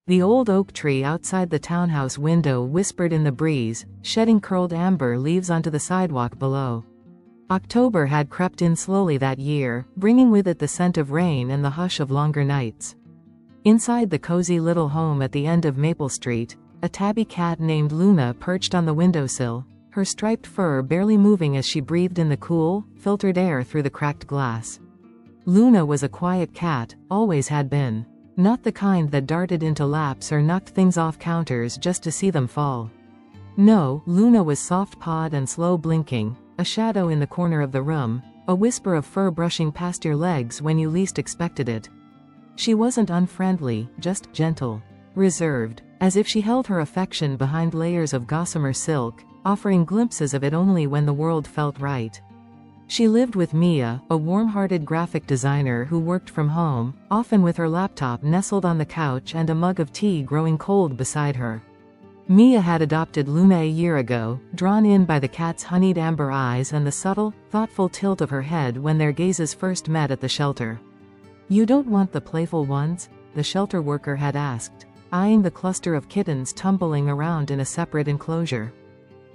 The old oak tree outside the townhouse window whispered in the breeze, shedding curled amber leaves onto the sidewalk below. October had crept in slowly that year, bringing with it the scent of rain and the hush of longer nights. Inside the cozy little home at the end of Maple Street, a tabby cat named Luna perched on the windowsill, her striped fur barely moving as she breathed in the cool, filtered air through the cracked glass. Luna was a quiet cat, always had been. Not the kind that darted into laps or knocked things off counters just to see them fall. No, Luna was soft-pawed and slow blinking, a shadow in the corner of the room, a whisper of fur brushing past your legs when you least expected it. She wasn't unfriendly, just gentle, reserved, as if she held her affection behind layers of gossamer silk, offering glimpses of it only when the world felt right. She lived with Mia, a warm-hearted graphic designer who worked from home, often with her laptop nestled on the couch and a mug of tea growing cold beside her. Mia had adopted Luna a year ago, drawn in by the cat's honeyed amber eyes and the subtle, thoughtful tilt of her head when their gazes first met at the shelter. "You don't want the playful ones?" the shelter worker had asked, eyeing the cluster of kittens tumbling around in a separate enclosure.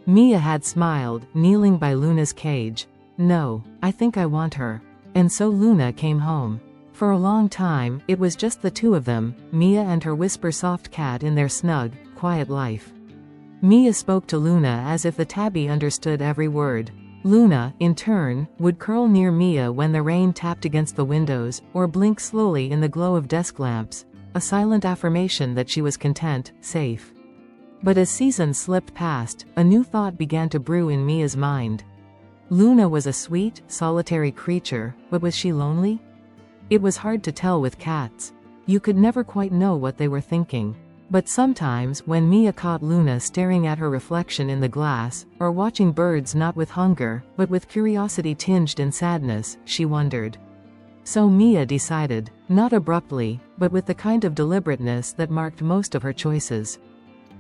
Mia had smiled, kneeling by Luna's cage. "No, I think I want her." And so Luna came home. For a long time, it was just the two of them, Mia and her whisper-soft cat in their snug, quiet life. Mia spoke to Luna as if the tabby understood every word. Luna, in turn, would curl near Mia when the rain tapped against the windows, or blink slowly in the glow of desk lamps, a silent affirmation that she was content, safe. But as seasons slipped past, a new thought began to brew in Mia's mind. Luna was a sweet, solitary creature, but was she lonely? It was hard to tell with cats. You could never quite know what they were thinking. But sometimes, when Mia caught Luna staring at her reflection in the glass, or watching birds not with hunger, but with curiosity tinged in sadness, she wondered. So Mia decided, not abruptly, but with the kind of deliberateness that marked most of her choices.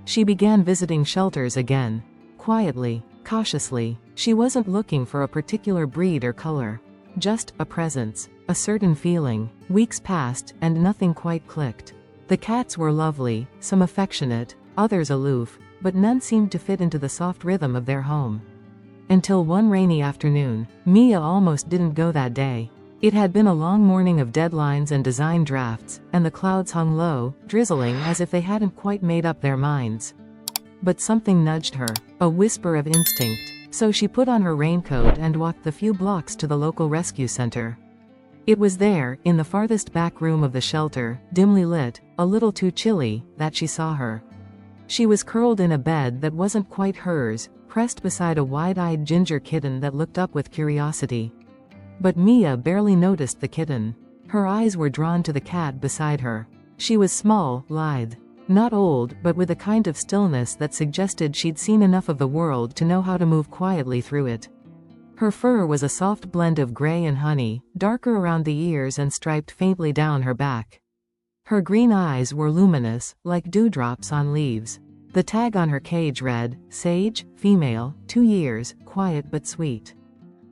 She began visiting shelters again. Quietly, cautiously. She wasn't looking for a particular breed or color. Just a presence, a certain feeling. Weeks passed, and nothing quite clicked. The cats were lovely, some affectionate, others aloof, but none seemed to fit into the soft rhythm of their home. Until one rainy afternoon, Mia almost didn't go that day. It had been a long morning of deadlines and design drafts, and the clouds hung low, drizzling as if they hadn't quite made up their minds. But something nudged her, a whisper of instinct, so she put on her raincoat and walked the few blocks to the local rescue center. It was there, in the farthest back room of the shelter, dimly lit, a little too chilly, that she saw her. She was curled in a bed that wasn't quite hers, pressed beside a wide-eyed ginger kitten that looked up with curiosity. But Mia barely noticed the kitten. Her eyes were drawn to the cat beside her. She was small, lithe. Not old, but with a kind of stillness that suggested she'd seen enough of the world to know how to move quietly through it. Her fur was a soft blend of gray and honey, darker around the ears and striped faintly down her back. Her green eyes were luminous, like dewdrops on leaves. The tag on her cage read, "Sage, female, 2 years, quiet but sweet."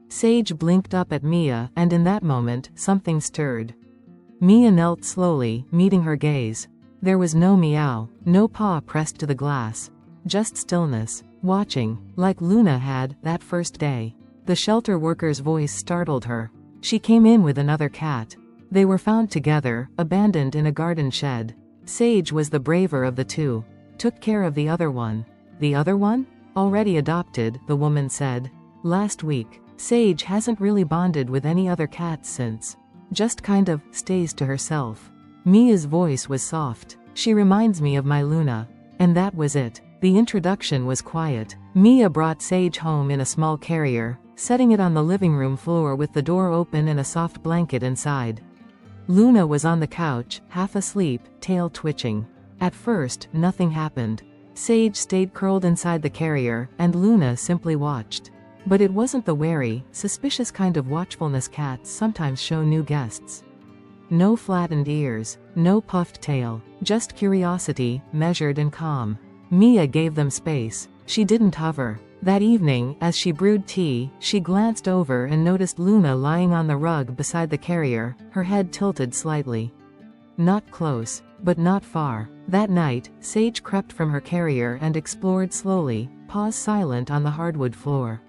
Sage blinked up at Mia, and in that moment, something stirred. Mia knelt slowly, meeting her gaze. There was no meow, no paw pressed to the glass. Just stillness, watching, like Luna had, that first day. The shelter worker's voice startled her. She came in with another cat. They were found together, abandoned in a garden shed. Sage was the braver of the two. Took care of the other one. The other one? Already adopted, the woman said. Last week. Sage hasn't really bonded with any other cats since. Just kind of, stays to herself. Mia's voice was soft. She reminds me of my Luna. And that was it. The introduction was quiet. Mia brought Sage home in a small carrier, setting it on the living room floor with the door open and a soft blanket inside. Luna was on the couch, half asleep, tail twitching. At first, nothing happened. Sage stayed curled inside the carrier, and Luna simply watched. But it wasn't the wary, suspicious kind of watchfulness cats sometimes show new guests. No flattened ears, no puffed tail, just curiosity, measured and calm. Mia gave them space. She didn't hover. That evening, as she brewed tea, she glanced over and noticed Luna lying on the rug beside the carrier, her head tilted slightly. Not close, but not far. That night, Sage crept from her carrier and explored slowly, paws silent on the hardwood floor.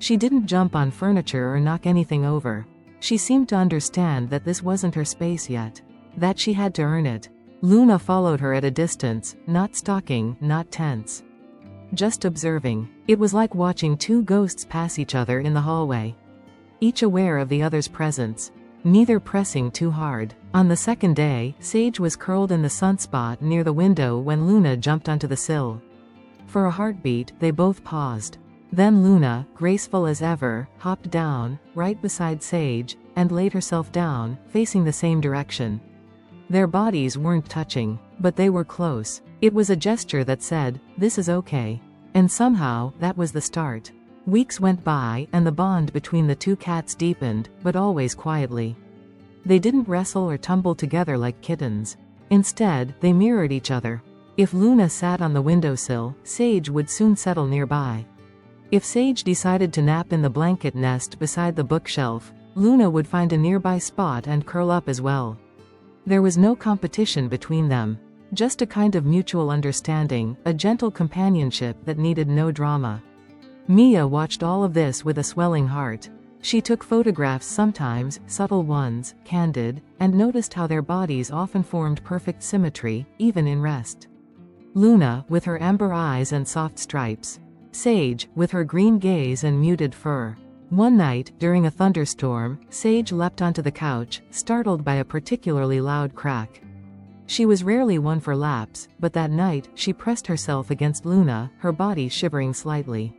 She didn't jump on furniture or knock anything over. She seemed to understand that this wasn't her space yet, that she had to earn it. Luna followed her at a distance, not stalking, not tense. Just observing. It was like watching two ghosts pass each other in the hallway, each aware of the other's presence, neither pressing too hard. On the second day, Sage was curled in the sunspot near the window when Luna jumped onto the sill. For a heartbeat, they both paused. Then Luna, graceful as ever, hopped down, right beside Sage, and laid herself down, facing the same direction. Their bodies weren't touching, but they were close. It was a gesture that said, "This is okay." And somehow, that was the start. Weeks went by, and the bond between the two cats deepened, but always quietly. They didn't wrestle or tumble together like kittens. Instead, they mirrored each other. If Luna sat on the windowsill, Sage would soon settle nearby. If Sage decided to nap in the blanket nest beside the bookshelf, Luna would find a nearby spot and curl up as well. There was no competition between them, just a kind of mutual understanding, a gentle companionship that needed no drama. Mia watched all of this with a swelling heart. She took photographs sometimes, subtle ones, candid, and noticed how their bodies often formed perfect symmetry, even in rest. Luna, with her amber eyes and soft stripes. Sage, with her green gaze and muted fur. One night, during a thunderstorm, Sage leapt onto the couch, startled by a particularly loud crack. She was rarely one for laps, but that night, she pressed herself against Luna, her body shivering slightly.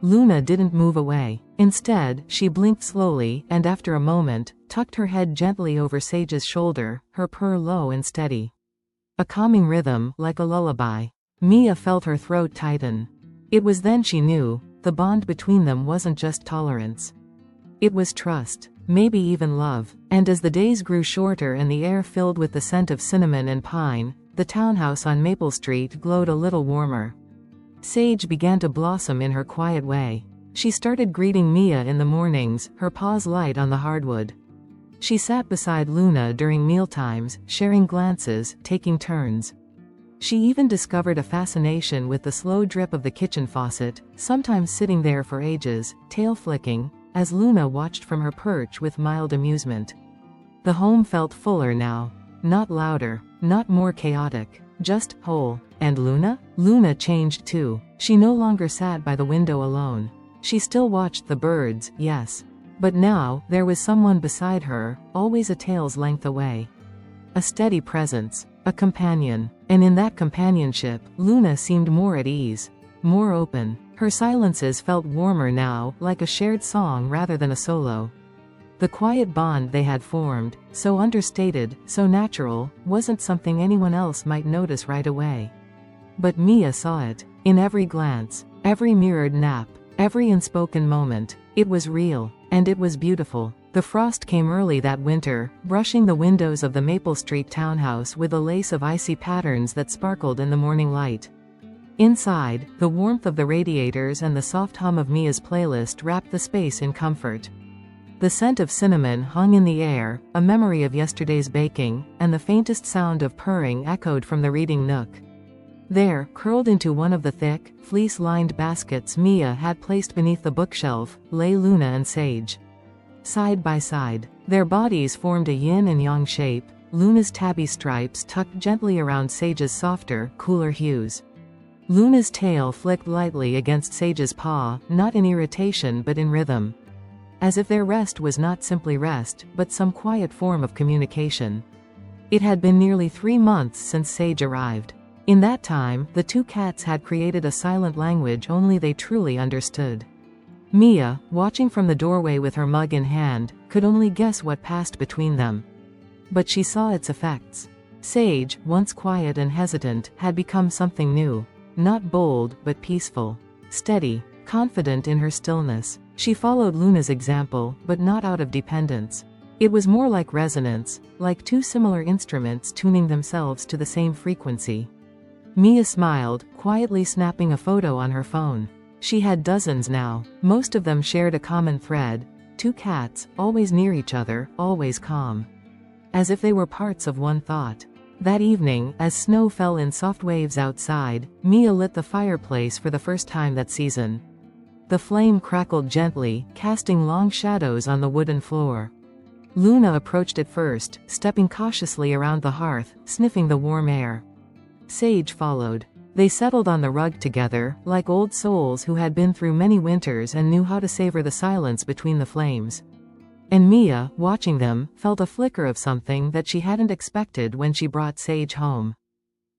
Luna didn't move away. Instead, she blinked slowly, and after a moment, tucked her head gently over Sage's shoulder, her purr low and steady. A calming rhythm, like a lullaby. Mia felt her throat tighten. It was then she knew, the bond between them wasn't just tolerance. It was trust, maybe even love. And as the days grew shorter and the air filled with the scent of cinnamon and pine, the townhouse on Maple Street glowed a little warmer. Sage began to blossom in her quiet way. She started greeting Mia in the mornings, her paws light on the hardwood. She sat beside Luna during mealtimes, sharing glances, taking turns. She even discovered a fascination with the slow drip of the kitchen faucet, sometimes sitting there for ages, tail flicking, as Luna watched from her perch with mild amusement. The home felt fuller now. Not louder, not more chaotic, just whole. And Luna? Luna changed too. She no longer sat by the window alone. She still watched the birds, yes. But now, there was someone beside her, always a tail's length away. A steady presence, a companion. And in that companionship, Luna seemed more at ease, more open. Her silences felt warmer now, like a shared song rather than a solo. The quiet bond they had formed, so understated, so natural, wasn't something anyone else might notice right away. But Mia saw it. In every glance, every mirrored nap, every unspoken moment. It was real, and it was beautiful. The frost came early that winter, brushing the windows of the Maple Street townhouse with a lace of icy patterns that sparkled in the morning light. Inside, the warmth of the radiators and the soft hum of Mia's playlist wrapped the space in comfort. The scent of cinnamon hung in the air, a memory of yesterday's baking, and the faintest sound of purring echoed from the reading nook. There, curled into one of the thick, fleece-lined baskets Mia had placed beneath the bookshelf, lay Luna and Sage. Side by side, their bodies formed a yin and yang shape, Luna's tabby stripes tucked gently around Sage's softer, cooler hues. Luna's tail flicked lightly against Sage's paw, not in irritation but in rhythm. As if their rest was not simply rest, but some quiet form of communication. It had been nearly 3 months since Sage arrived. In that time, the two cats had created a silent language only they truly understood. Mia, watching from the doorway with her mug in hand, could only guess what passed between them. But she saw its effects. Sage, once quiet and hesitant, had become something new. Not bold, but peaceful. Steady, confident in her stillness. She followed Luna's example, but not out of dependence. It was more like resonance, like two similar instruments tuning themselves to the same frequency. Mia smiled, quietly snapping a photo on her phone. She had dozens now. Most of them shared a common thread. Two cats, always near each other, always calm. As if they were parts of one thought. That evening, as snow fell in soft waves outside, Mia lit the fireplace for the first time that season. The flame crackled gently, casting long shadows on the wooden floor. Luna approached it first, stepping cautiously around the hearth, sniffing the warm air. Sage followed. They settled on the rug together, like old souls who had been through many winters and knew how to savor the silence between the flames. And Mia, watching them, felt a flicker of something that she hadn't expected when she brought Sage home.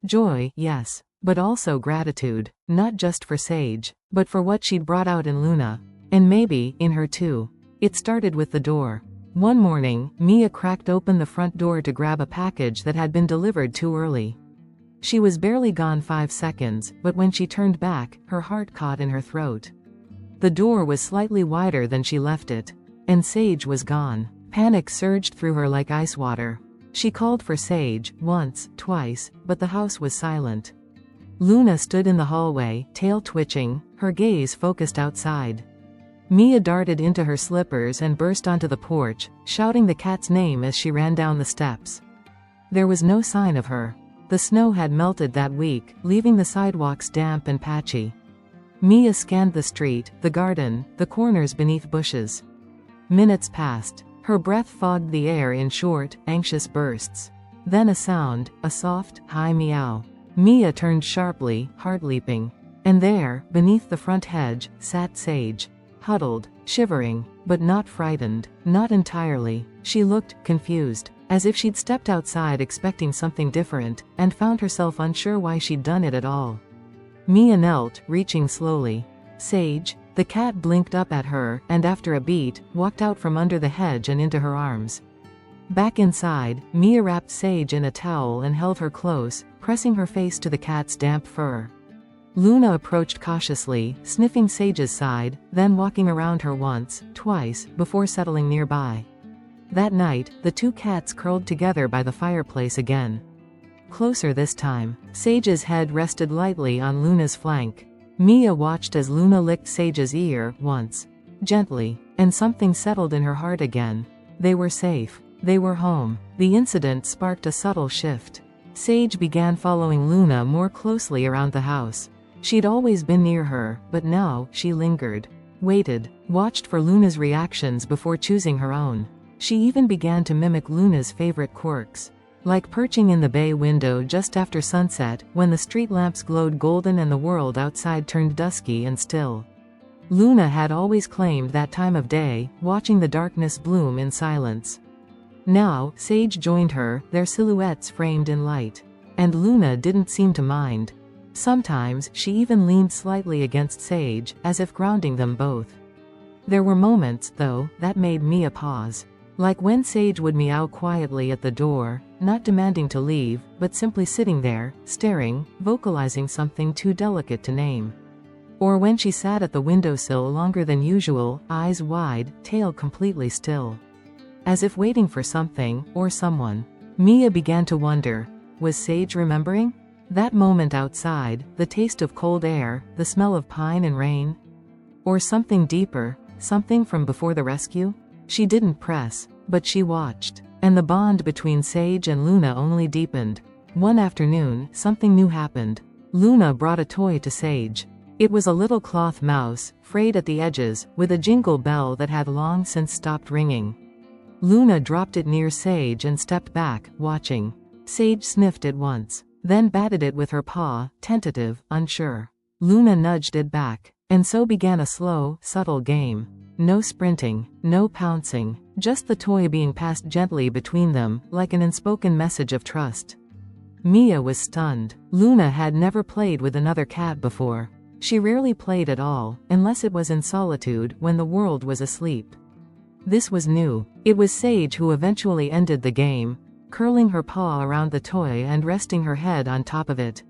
Joy, yes, but also gratitude, not just for Sage, but for what she'd brought out in Luna. And maybe, in her too. It started with the door. One morning, Mia cracked open the front door to grab a package that had been delivered too early. She was barely gone 5 seconds, but when she turned back, her heart caught in her throat. The door was slightly wider than she left it. And Sage was gone. Panic surged through her like ice water. She called for Sage, once, twice, but the house was silent. Luna stood in the hallway, tail twitching, her gaze focused outside. Mia darted into her slippers and burst onto the porch, shouting the cat's name as she ran down the steps. There was no sign of her. The snow had melted that week, leaving the sidewalks damp and patchy. Mia scanned the street, the garden, the corners beneath bushes. Minutes passed. Her breath fogged the air in short, anxious bursts. Then a sound, a soft, high meow. Mia turned sharply, heart leaping. And there, beneath the front hedge, sat Sage. Huddled, shivering, but not frightened, not entirely. She looked confused, as if she'd stepped outside expecting something different, and found herself unsure why she'd done it at all. Mia knelt, reaching slowly. Sage. The cat blinked up at her, and after a beat, walked out from under the hedge and into her arms. Back inside, Mia wrapped Sage in a towel and held her close, pressing her face to the cat's damp fur. Luna approached cautiously, sniffing Sage's side, then walking around her once, twice, before settling nearby. That night, the two cats curled together by the fireplace again. Closer this time, Sage's head rested lightly on Luna's flank. Mia watched as Luna licked Sage's ear, once. Gently. And something settled in her heart again. They were safe. They were home. The incident sparked a subtle shift. Sage began following Luna more closely around the house. She'd always been near her, but now, she lingered. Waited. Watched for Luna's reactions before choosing her own. She even began to mimic Luna's favorite quirks. Like perching in the bay window just after sunset, when the street lamps glowed golden and the world outside turned dusky and still. Luna had always claimed that time of day, watching the darkness bloom in silence. Now, Sage joined her, their silhouettes framed in light. And Luna didn't seem to mind. Sometimes, she even leaned slightly against Sage, as if grounding them both. There were moments, though, that made Mia pause. Like when Sage would meow quietly at the door, not demanding to leave, but simply sitting there, staring, vocalizing something too delicate to name. Or when she sat at the windowsill longer than usual, eyes wide, tail completely still. As if waiting for something, or someone. Mia began to wonder, was Sage remembering? That moment outside, the taste of cold air, the smell of pine and rain? Or something deeper, something from before the rescue? She didn't press, but she watched. And the bond between Sage and Luna only deepened. One afternoon, something new happened. Luna brought a toy to Sage. It was a little cloth mouse, frayed at the edges, with a jingle bell that had long since stopped ringing. Luna dropped it near Sage and stepped back, watching. Sage sniffed it once, then batted it with her paw, tentative, unsure. Luna nudged it back. And so began a slow, subtle game. No sprinting, no pouncing, just the toy being passed gently between them, like an unspoken message of trust. Mia was stunned. Luna had never played with another cat before. She rarely played at all, unless it was in solitude, when the world was asleep. This was new. It was Sage who eventually ended the game, curling her paw around the toy and resting her head on top of it.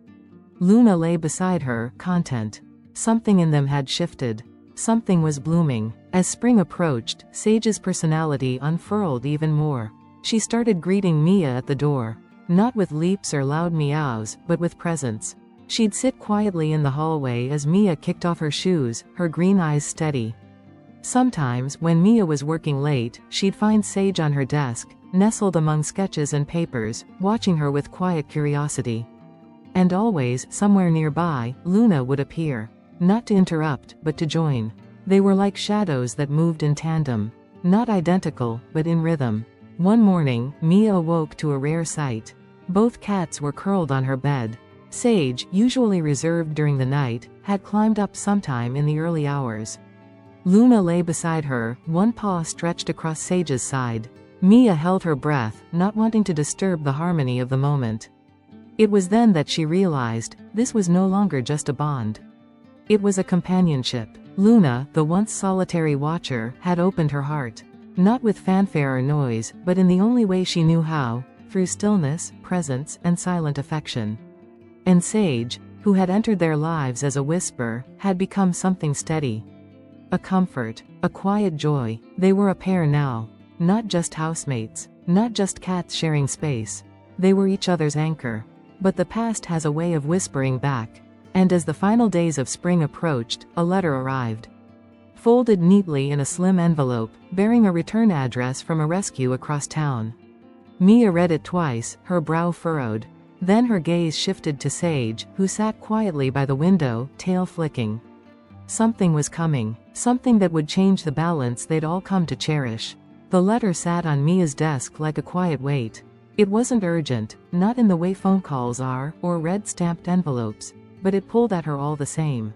Luna lay beside her, content. Something in them had shifted. Something was blooming. As spring approached, Sage's personality unfurled even more. She started greeting Mia at the door. Not with leaps or loud meows, but with presence. She'd sit quietly in the hallway as Mia kicked off her shoes, her green eyes steady. Sometimes, when Mia was working late, she'd find Sage on her desk, nestled among sketches and papers, watching her with quiet curiosity. And always, somewhere nearby, Luna would appear. Not to interrupt, but to join. They were like shadows that moved in tandem. Not identical, but in rhythm. One morning, Mia awoke to a rare sight. Both cats were curled on her bed. Sage, usually reserved during the night, had climbed up sometime in the early hours. Luna lay beside her, one paw stretched across Sage's side. Mia held her breath, not wanting to disturb the harmony of the moment. It was then that she realized, this was no longer just a bond. It was a companionship. Luna, the once solitary watcher, had opened her heart. Not with fanfare or noise, but in the only way she knew how, through stillness, presence, and silent affection. And Sage, who had entered their lives as a whisper, had become something steady. A comfort, a quiet joy. They were a pair now. Not just housemates, not just cats sharing space. They were each other's anchor. But the past has a way of whispering back. And as the final days of spring approached, a letter arrived. Folded neatly in a slim envelope, bearing a return address from a rescue across town. Mia read it twice, her brow furrowed. Then her gaze shifted to Sage, who sat quietly by the window, tail flicking. Something was coming. Something that would change the balance they'd all come to cherish. The letter sat on Mia's desk like a quiet weight. It wasn't urgent, not in the way phone calls are, or red stamped envelopes, but it pulled at her all the same.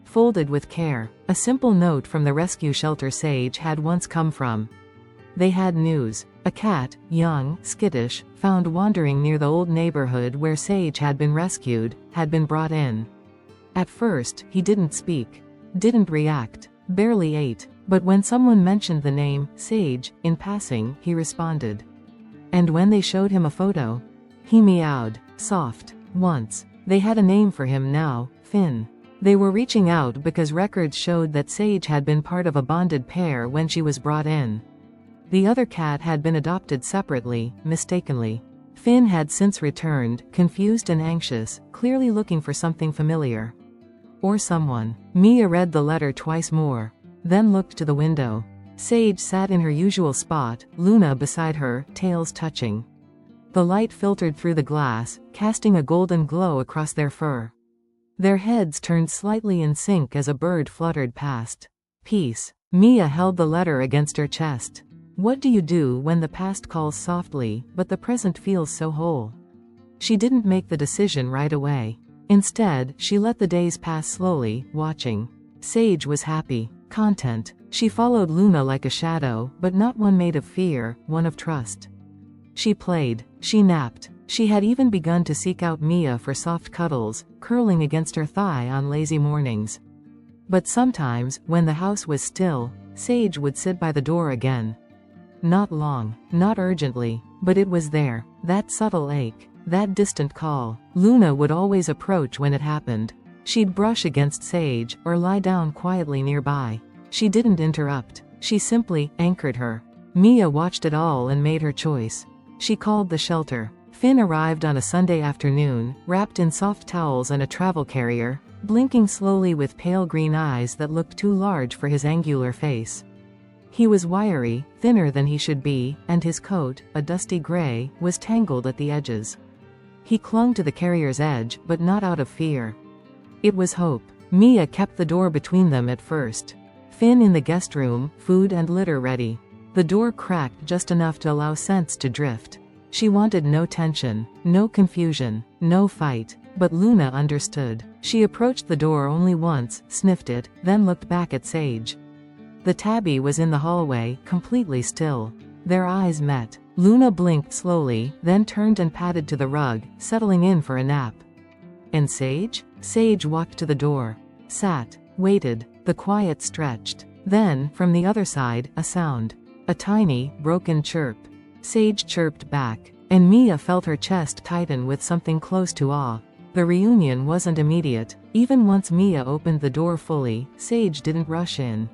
Folded with care, a simple note from the rescue shelter Sage had once come from. They had news. A cat, young, skittish, found wandering near the old neighborhood where Sage had been rescued, had been brought in. At first, he didn't speak. Didn't react. Barely ate. But when someone mentioned the name, Sage, in passing, he responded. And when they showed him a photo, he meowed. Soft. Once. They had a name for him now, Finn. They were reaching out because records showed that Sage had been part of a bonded pair when she was brought in. The other cat had been adopted separately, mistakenly. Finn had since returned, confused and anxious, clearly looking for something familiar. Or someone. Mia read the letter twice more. Then looked to the window. Sage sat in her usual spot, Luna beside her, tails touching. The light filtered through the glass, casting a golden glow across their fur. Their heads turned slightly in sync as a bird fluttered past. Peace. Mia held the letter against her chest. What do you do when the past calls softly, but the present feels so whole? She didn't make the decision right away. Instead, she let the days pass slowly, watching. Sage was happy. Content. She followed Luna like a shadow, but not one made of fear, one of trust. She played. She napped. She had even begun to seek out Mia for soft cuddles, curling against her thigh on lazy mornings. But sometimes, when the house was still, Sage would sit by the door again. Not long, not urgently, but it was there, that subtle ache, that distant call. Luna would always approach when it happened. She'd brush against Sage, or lie down quietly nearby. She didn't interrupt. She simply anchored her. Mia watched it all and made her choice. She called the shelter. Finn arrived on a Sunday afternoon, wrapped in soft towels and a travel carrier, blinking slowly with pale green eyes that looked too large for his angular face. He was wiry, thinner than he should be, and his coat, a dusty gray, was tangled at the edges. He clung to the carrier's edge, but not out of fear. It was hope. Mia kept the door between them at first. Finn in the guest room, food and litter ready. The door cracked just enough to allow scents to drift. She wanted no tension, no confusion, no fight, but Luna understood. She approached the door only once, sniffed it, then looked back at Sage. The tabby was in the hallway, completely still. Their eyes met. Luna blinked slowly, then turned and padded to the rug, settling in for a nap. And Sage? Sage walked to the door. Sat. Waited. The quiet stretched. Then, from the other side, a sound. A tiny, broken chirp. Sage chirped back, and Mia felt her chest tighten with something close to awe. The reunion wasn't immediate. Even once Mia opened the door fully, Sage didn't rush in.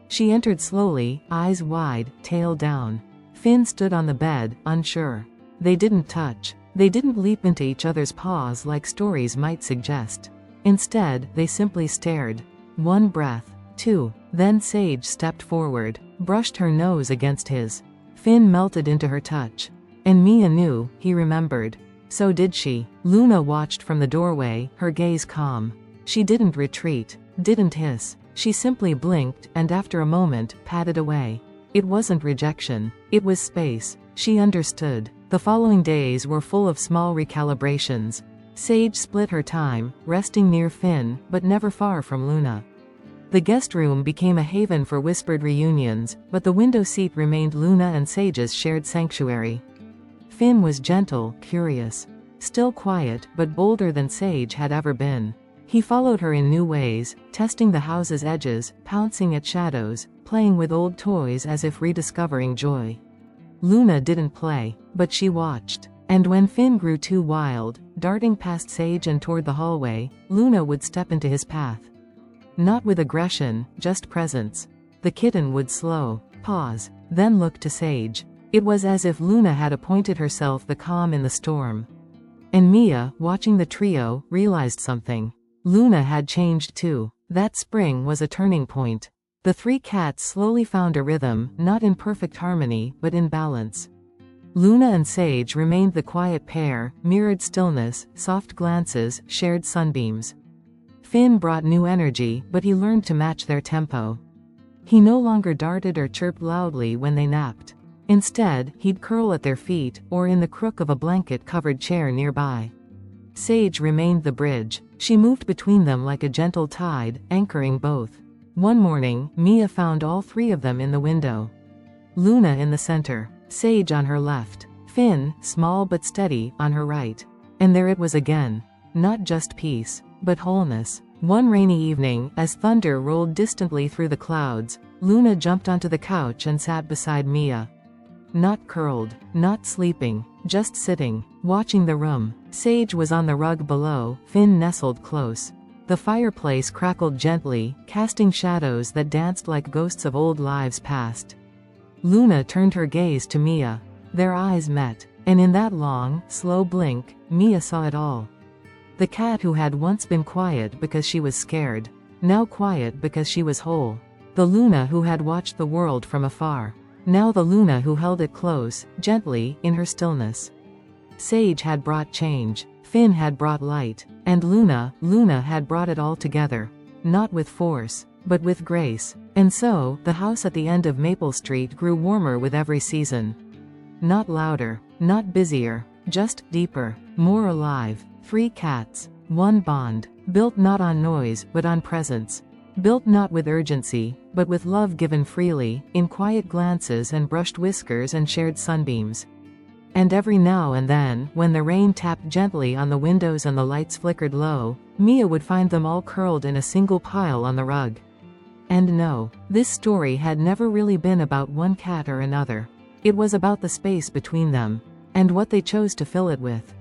She entered slowly, eyes wide, tail down. Finn stood on the bed, unsure. They didn't touch. They didn't leap into each other's paws like stories might suggest. Instead, they simply stared. One breath. Two. Then Sage stepped forward, brushed her nose against his. Finn melted into her touch. And Mia knew, he remembered. So did she. Luna watched from the doorway, her gaze calm. She didn't retreat, didn't hiss. She simply blinked and after a moment, padded away. It wasn't rejection. It was space. She understood. The following days were full of small recalibrations. Sage split her time, resting near Finn, but never far from Luna. The guest room became a haven for whispered reunions, but the window seat remained Luna and Sage's shared sanctuary. Finn was gentle, curious. Still quiet, but bolder than Sage had ever been. He followed her in new ways, testing the house's edges, pouncing at shadows, playing with old toys as if rediscovering joy. Luna didn't play, but she watched. And when Finn grew too wild, darting past Sage and toward the hallway, Luna would step into his path. Not with aggression, just presence. The kitten would slow, pause, then look to Sage. It was as if Luna had appointed herself the calm in the storm. And Mia, watching the trio, realized something. Luna had changed too. That spring was a turning point. The three cats slowly found a rhythm, not in perfect harmony, but in balance. Luna and Sage remained the quiet pair, mirrored stillness, soft glances, shared sunbeams. Finn brought new energy, but he learned to match their tempo. He no longer darted or chirped loudly when they napped. Instead, he'd curl at their feet, or in the crook of a blanket-covered chair nearby. Sage remained the bridge. She moved between them like a gentle tide, anchoring both. One morning, Mia found all three of them in the window. Luna in the center, Sage on her left, Finn, small but steady, on her right. And there it was again. Not just peace, but wholeness. One rainy evening, as thunder rolled distantly through the clouds, Luna jumped onto the couch and sat beside Mia. Not curled, not sleeping, just sitting, watching the room. Sage was on the rug below, Finn nestled close. The fireplace crackled gently, casting shadows that danced like ghosts of old lives past. Luna turned her gaze to Mia. Their eyes met, and in that long, slow blink, Mia saw it all. The cat who had once been quiet because she was scared, now quiet because she was whole. The Luna who had watched the world from afar, now the Luna who held it close, gently, in her stillness. Sage had brought change, Finn had brought light, and Luna had brought it all together. Not with force, but with grace. And so, the house at the end of Maple Street grew warmer with every season. Not louder, not busier, just deeper, more alive. 3 cats, 1 bond, built not on noise but on presence. Built not with urgency, but with love given freely, in quiet glances and brushed whiskers and shared sunbeams. And every now and then, when the rain tapped gently on the windows and the lights flickered low, Mia would find them all curled in a single pile on the rug. And no, this story had never really been about one cat or another. It was about the space between them, and what they chose to fill it with.